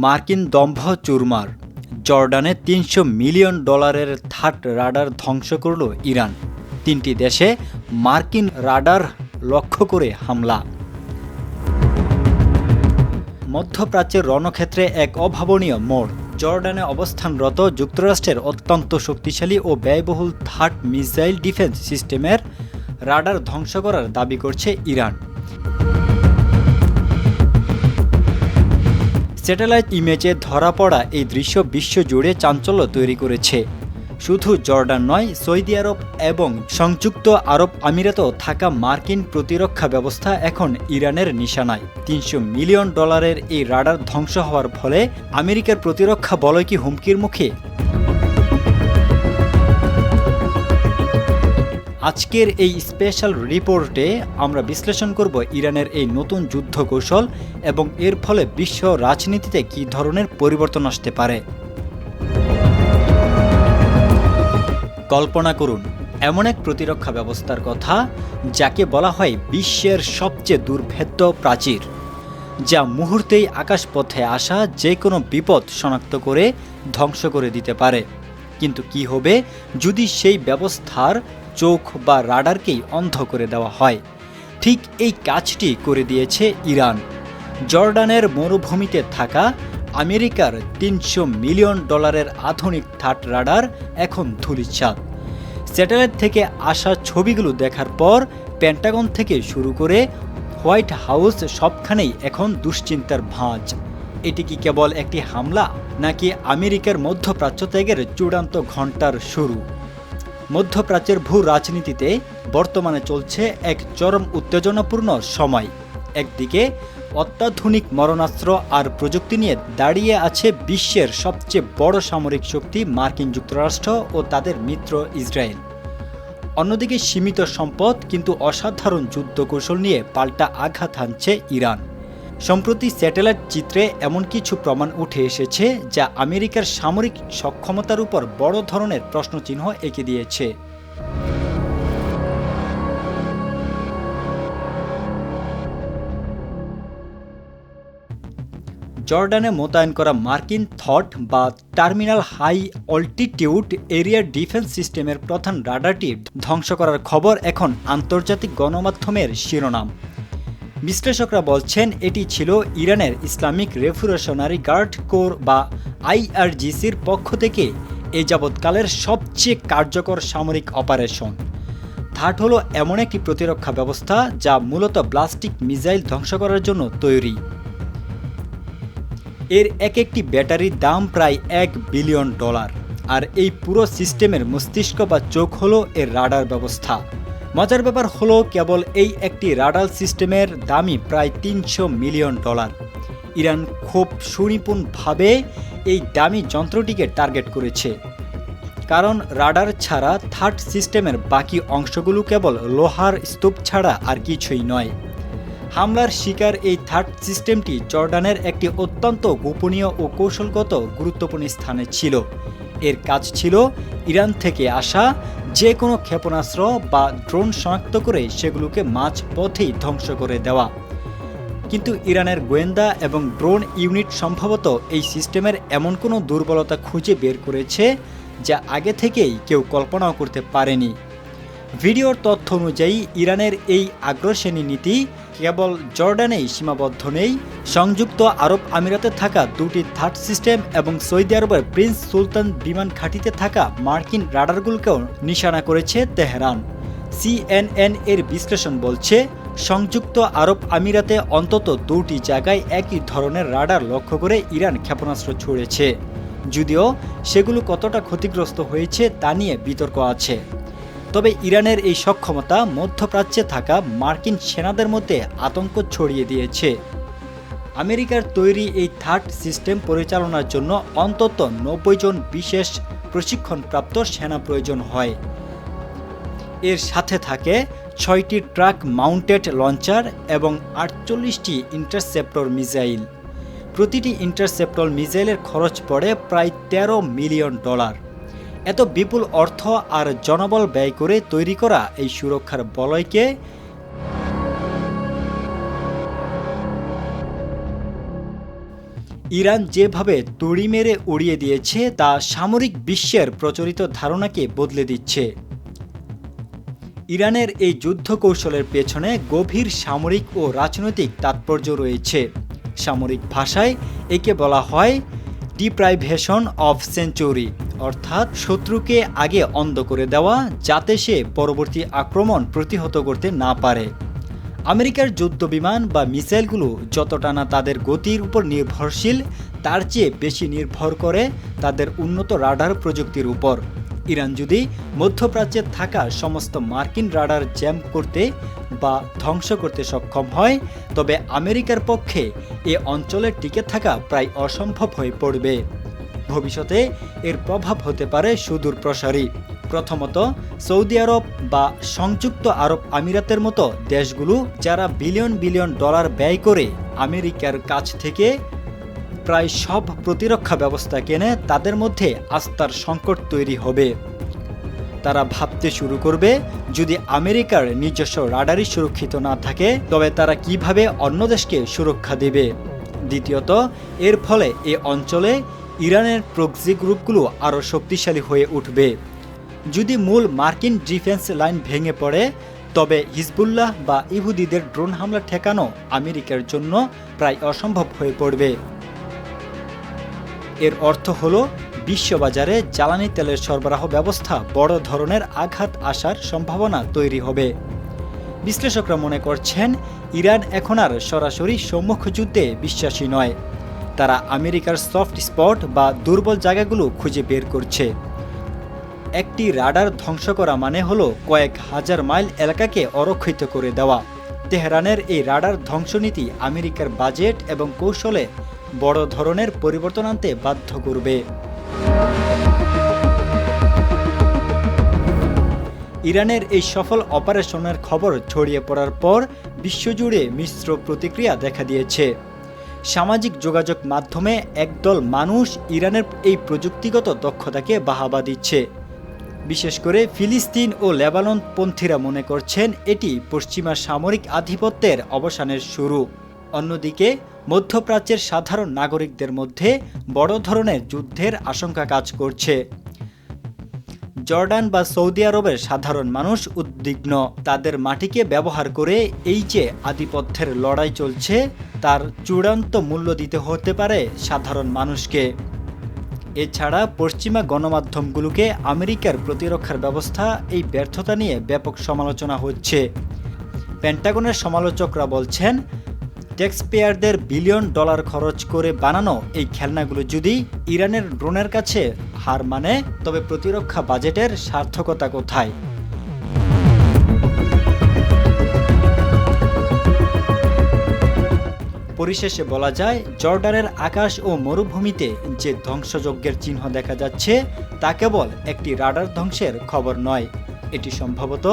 মার্কিন দম্ভ চুরমার। জর্ডানে $300 মিলিয়ন থার্ড রাডার ধ্বংস করল ইরান। 3টি দেশে মার্কিন রাডার লক্ষ্য করে হামলা। মধ্যপ্রাচ্যের রণক্ষেত্রে এক অভাবনীয় মোড়। জর্ডানে অবস্থানরত যুক্তরাষ্ট্রের অত্যন্ত শক্তিশালী ও ব্যয়বহুল থার্ড মিসাইল ডিফেন্স সিস্টেমের রাডার ধ্বংস করার দাবি করছে ইরান। স্যাটেলাইট ইমেজে ধরা পড়া এই দৃশ্য বিশ্বজুড়ে চাঞ্চল্য তৈরি করেছে। শুধু জর্ডান নয়, সৌদি আরব এবং সংযুক্ত আরব আমিরাতেও থাকা মার্কিন প্রতিরক্ষা ব্যবস্থা এখন ইরানের নিশানায়। $300 মিলিয়ন এই রাডার ধ্বংস হওয়ার ফলে আমেরিকার প্রতিরক্ষা বলয় কি হুমকির মুখে? আজকের এই স্পেশাল রিপোর্টে আমরা বিশ্লেষণ করব ইরানের এই নতুন যুদ্ধ কৌশল এবং এর ফলে বিশ্ব রাজনীতিতে কী ধরনের পরিবর্তন আসতে পারে। কল্পনা করুন এমন এক প্রতিরক্ষা ব্যবস্থার কথা যাকে বলা হয় বিশ্বের সবচেয়ে দুর্ভেদ্য প্রাচীর, যা মুহূর্তেই আকাশপথে আসা যে কোনো বিপদ শনাক্ত করে ধ্বংস করে দিতে পারে। কিন্তু কি হবে যদি সেই ব্যবস্থার চোখ বা রাডারকেই অন্ধ করে দেওয়া হয়? ঠিক এই কাজটি করে দিয়েছে ইরান। জর্ডানের মরুভূমিতে থাকা আমেরিকার $300 মিলিয়ন আধুনিক থার্ড রাডার এখন ধূলিসাৎ। স্যাটেলাইট থেকে আসা ছবিগুলো দেখার পর পেন্টাগন থেকে শুরু করে হোয়াইট হাউস সবখানেই এখন দুশ্চিন্তার ভাঁজ। এটি কি কেবল একটি হামলা, নাকি আমেরিকার মধ্যপ্রাচ্য ত্যাগের চূড়ান্ত ঘণ্টার শুরু? মধ্যপ্রাচ্যের ভূ রাজনীতিতে বর্তমানে চলছে এক চরম উত্তেজনাপূর্ণ সময়। একদিকে অত্যাধুনিক মরণাস্ত্র আর প্রযুক্তি নিয়ে দাঁড়িয়ে আছে বিশ্বের সবচেয়ে বড় সামরিক শক্তি মার্কিন যুক্তরাষ্ট্র ও তাদের মিত্র ইসরায়েল। অন্যদিকে সীমিত সম্পদ কিন্তু অসাধারণ যুদ্ধ কৌশল নিয়ে পাল্টা আঘাত হানছে ইরান। সম্প্রতি স্যাটেলাইট চিত্রে এমন কিছু প্রমাণ উঠে এসেছে যা আমেরিকার সামরিক সক্ষমতার উপর বড় ধরনের প্রশ্নচিহ্ন এঁকে দিয়েছে। জর্ডানে মোতায়েন করা মার্কিন থট বা terminal high altitude area defence সিস্টেমের প্রধান রাডারটি ধ্বংস করার খবর এখন আন্তর্জাতিক গণমাধ্যমের শিরোনাম। বিশ্লেষকরা বলছেন এটি ছিল ইরানের ইসলামিক রেভলিউশনারি গার্ড কোর বা IRGCর পক্ষ থেকে এ যাবৎকালের সবচেয়ে কার্যকর সামরিক অপারেশন। থার্ড হলো এমন একটি প্রতিরক্ষা ব্যবস্থা যা মূলত ব্লাস্টিক মিসাইল ধ্বংস করার জন্য তৈরি। এর এক একটি ব্যাটারির দাম প্রায় $1 বিলিয়ন, আর এই পুরো সিস্টেমের মস্তিষ্ক বা চোখ হলো এর রাডার ব্যবস্থা। মজার ব্যাপার হলো কেবল এই একটি রাডার সিস্টেমের দামই প্রায় $300 মিলিয়ন। ইরান খুব সুনিপুণভাবে এই দামি যন্ত্রটিকে টার্গেট করেছে, কারণ রাডার ছাড়া থার্ড সিস্টেমের বাকি অংশগুলো কেবল লোহার স্তূপ ছাড়া আর কিছুই নয়। হামলার শিকার এই থার্ড সিস্টেমটি জর্ডানের একটি অত্যন্ত গোপনীয় ও কৌশলগত গুরুত্বপূর্ণ স্থানে ছিল। এর কাজ ছিল ইরান থেকে আসা যে কোনো ক্ষেপণাস্ত্র বা ড্রোন শনাক্ত করে সেগুলোকে মাঝ পথেই ধ্বংস করে দেওয়া। কিন্তু ইরানের গোয়েন্দা এবং ড্রোন ইউনিট সম্ভবত এই সিস্টেমের এমন কোনো দুর্বলতা খুঁজে বের করেছে যা আগে থেকেই কেউ কল্পনাও করতে পারেনি। ভিডিওর তথ্য অনুযায়ী ইরানের এই আগ্রাসনী নীতি কেবল জর্ডানেই সীমাবদ্ধ নেই। সংযুক্ত আরব আমিরাতে থাকা 2টি থার্ড সিস্টেম এবং সৌদি আরবের প্রিন্স সুলতান বিমান ঘাঁটিতে থাকা মার্কিন রাডারগুলোকেও নিশানা করেছে তেহরান। CNN এর বিশ্লেষণ বলছে সংযুক্ত আরব আমিরাতে অন্তত 2টি জায়গায় একই ধরনের রাডার লক্ষ্য করে ইরান ক্ষেপণাস্ত্র ছুড়েছে। যদিও সেগুলো কতটা ক্ষতিগ্রস্ত হয়েছে তা নিয়ে বিতর্ক আছে। তবে ইরানের এই সক্ষমতা মধ্যপ্রাচ্যে থাকা মার্কিন সেনাদের মধ্যে আতঙ্ক ছড়িয়ে দিয়েছে। আমেরিকার তৈরি এই থার্ড সিস্টেম পরিচালনার জন্য অন্তত 90 জন বিশেষ প্রশিক্ষণপ্রাপ্ত সেনা প্রয়োজন হয়। এর সাথে থাকে 6টি ট্রাক মাউন্টেড লঞ্চার এবং 48টি ইন্টারসেপ্টর মিসাইল। প্রতিটি ইন্টারসেপ্টর মিসাইলের খরচ পড়ে প্রায় $13 মিলিয়ন। এত বিপুল অর্থ আর জনবল ব্যয় করে তৈরি করা এই সুরক্ষার বলয়কে ইরান যেভাবে তুড়ি মেরে উড়িয়ে দিয়েছে তা সামরিক বিশ্বের প্রচলিত ধারণাকে বদলে দিচ্ছে। ইরানের এই যুদ্ধ কৌশলের পেছনে গভীর সামরিক ও রাজনৈতিক তাৎপর্য রয়েছে। সামরিক ভাষায় একে বলা হয় ডিপ্রাইভেশন অফ সেঞ্চুরি, অর্থাৎ শত্রুকে আগে অন্ধ করে দেওয়া যাতে সে পরবর্তী আক্রমণ প্রতিহত করতে না পারে। আমেরিকার যুদ্ধবিমান বা মিসাইলগুলো যতটা না তাদের গতির উপর নির্ভরশীল, তার চেয়ে বেশি নির্ভর করে তাদের উন্নত রাডার প্রযুক্তির উপর। ইরান যদি মধ্যপ্রাচ্যে থাকা সমস্ত মার্কিন রাডার জ্যাম করতে বা ধ্বংস করতে সক্ষম হয়, তবে আমেরিকার পক্ষে এ অঞ্চলে টিকে থাকা প্রায় অসম্ভব হয়ে পড়বে। ভবিষ্যতে এর প্রভাব হতে পারে সুদূর প্রসারী। প্রথমত, সৌদি আরব বা সংযুক্ত আরব আমিরাতের মতো দেশগুলো যারা বিলিয়ন বিলিয়ন ডলার ব্যয় করে আমেরিকার কাছ থেকে প্রায় সব প্রতিরক্ষা ব্যবস্থা কেনে, তাদের মধ্যে আস্থার সংকট তৈরি হবে। তারা ভাবতে শুরু করবে, যদি আমেরিকার নিজস্ব রাডারই সুরক্ষিত না থাকে তবে তারা কিভাবে অন্য দেশকে সুরক্ষা দেবে। দ্বিতীয়ত, এর ফলে এ অঞ্চলে ইরানের প্রক্সি গ্রুপগুলো আরও শক্তিশালী হয়ে উঠবে। যদি মূল মার্কিন ডিফেন্স লাইন ভেঙে পড়ে, তবে হিজবুল্লাহ বা ইহুদিদের ড্রোন হামলা ঠেকানো আমেরিকার জন্য প্রায় অসম্ভব হয়ে পড়বে। এর অর্থ হলো বিশ্ববাজারে জ্বালানি তেলের সরবরাহ ব্যবস্থা বড় ধরনের আঘাত আসার সম্ভাবনা তৈরি হবে। বিশ্লেষকরা মনে করছেন, ইরান এখন আর সরাসরি সম্মুখ যুদ্ধে বিশ্বাসী নয়। তারা আমেরিকার সফট স্পট বা দুর্বল জায়গাগুলো খুঁজে বের করছে। একটি রাডার ধ্বংস করা মানে হলো কয়েক হাজার মাইল এলাকাকে অরক্ষিত করে দেওয়া। তেহরানের এই রাডার ধ্বংসনীতি আমেরিকার বাজেট এবং কৌশলে বড় ধরনের পরিবর্তন আনতে বাধ্য করবে। ইরানের এই সফল অপারেশনের খবর ছড়িয়ে পড়ার পর বিশ্বজুড়ে মিশ্র প্রতিক্রিয়া দেখা দিয়েছে। সামাজিক যোগাযোগ মাধ্যমে একদল মানুষ ইরানের এই প্রযুক্তিগত দক্ষতাকে বাহবা দিচ্ছে। বিশেষ করে ফিলিস্তিন ও লেবানন পন্থীরা মনে করছেন এটি পশ্চিমা সামরিক আধিপত্যের অবসানের শুরু। অন্যদিকে মধ্যপ্রাচ্যের সাধারণ নাগরিকদের মধ্যে বড় ধরনের যুদ্ধের আশঙ্কা কাজ করছে। জর্ডান বা সৌদি আরবের সাধারণ মানুষ উদ্বিগ্ন। তাদের মাটিকে ব্যবহার করে এই যে আধিপত্যের লড়াই চলছে, তার চূড়ান্ত মূল্য দিতে হতে পারে সাধারণ মানুষকে। এছাড়া পশ্চিমা গণমাধ্যমগুলোকে আমেরিকার প্রতিরক্ষার ব্যবস্থা এই ব্যর্থতা নিয়ে ব্যাপক সমালোচনা হচ্ছে। পেন্টাগনের সমালোচকরা বলছেন, ট্যাক্সপেয়ারদের বিলিয়ন ডলার খরচ করে বানানো এই খেলনাগুলো যদি ইরানের ড্রোনের কাছে হার মানে, তবে প্রতিরক্ষা বাজেটের সার্থকতা কোথায়? পরিশেষে বলা যায়, জর্ডানের আকাশ ও মরুভূমিতে যে ধ্বংসযজ্ঞের চিহ্ন দেখা যাচ্ছে তা কেবল একটি রাডার ধ্বংসের খবর নয়, এটি সম্ভবত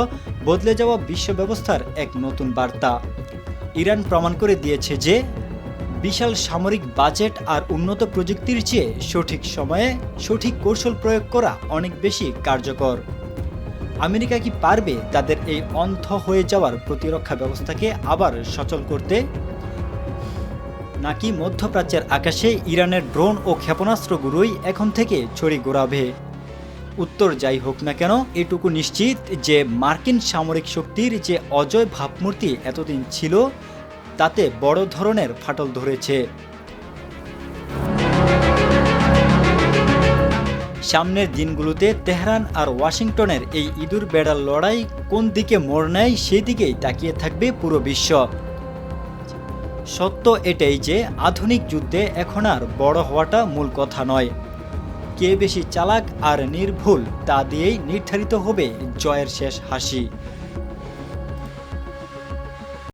বদলে যাওয়া বিশ্ব ব্যবস্থার এক নতুন বার্তা। ইরান প্রমাণ করে দিয়েছে যে বিশাল সামরিক বাজেট আর উন্নত প্রযুক্তির চেয়ে সঠিক সময়ে সঠিক কৌশল প্রয়োগ করা অনেক বেশি কার্যকর। আমেরিকা কি পারবে তাদের এই অন্ধ হয়ে যাওয়ার প্রতিরক্ষা ব্যবস্থাকে আবার সচল করতে? নাকি মধ্যপ্রাচ্যের আকাশে ইরানের ড্রোন ও ক্ষেপণাস্ত্রগুলোই এখন থেকে ছড়ি ঘোরাবে? উত্তর যাই হোক না কেন, এটুকু নিশ্চিত যে মার্কিন সামরিক শক্তির যে অজয় ভাবমূর্তি এতদিন ছিল, তাতে বড় ধরনের ফাটল ধরেছে। সামনের দিনগুলোতে তেহরান আর ওয়াশিংটনের এই ইঁদুর বেড়াল লড়াই কোন দিকে মোড় নেয়, সেদিকেই তাকিয়ে থাকবে পুরো বিশ্ব। সত্য এটাই যে আধুনিক যুদ্ধে এখন আর বড় হওয়াটা মূল কথা নয়, কে বেশি চালাক আর নির্ভুল তা দিয়েই নির্ধারিত হবে জয়ের শেষ হাসি।